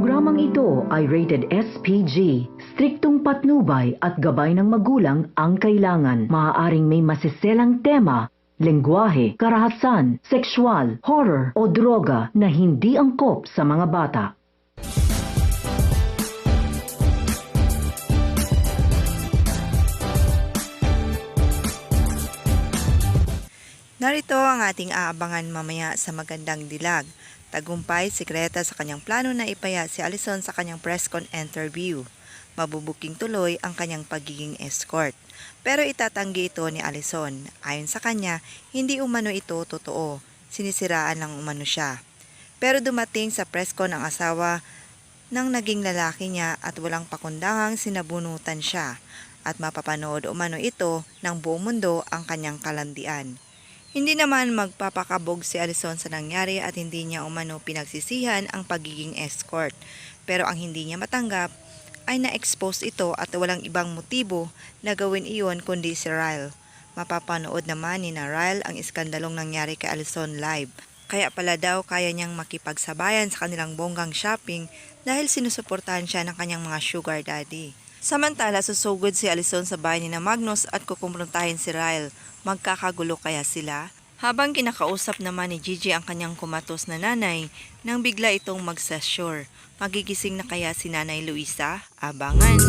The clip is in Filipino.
Programang ito ay rated SPG. Striktong patnubay at gabay ng magulang ang kailangan. Maaaring may masiselang tema, lengguwahe, karahasan, sexual, horror o droga na hindi angkop sa mga bata. Narito ang ating aabangan mamaya sa Magandang Dilag. Tagumpay, sikreta sa kanyang plano na ipaya si Alison sa kanyang press con interview. Mabubuking tuloy ang kanyang pagiging escort. Pero itatanggi ito ni Alison. Ayon sa kanya, hindi umano ito totoo. Sinisiraan lang umano siya. Pero dumating sa press con ang asawa ng naging lalaki niya at walang pakundangang sinabunutan siya. At mapapanood umano ito ng buong mundo ang kanyang kalandian. Hindi naman magpapakabog si Alison sa nangyari at hindi niya umano pinagsisihan ang pagiging escort. Pero ang hindi niya matanggap ay na-expose ito at walang ibang motibo na gawin iyon kundi si Ryle. Mapapanood naman ni na Ryle ang iskandalong nangyari kay Alison live. Kaya pala daw kaya niyang makipagsabayan sa kanilang bonggang shopping dahil sinusuportahan siya ng kanyang mga sugar daddy. Samantala, susugod si Alison sa bahay ni na Magnus at kukumprontahin si Ryle. Magkakagulo kaya sila? Habang kinakausap naman ni Gigi ang kanyang kumatos na nanay, nang bigla itong magsasure. Magigising na kaya si Nanay Luisa? Abangan!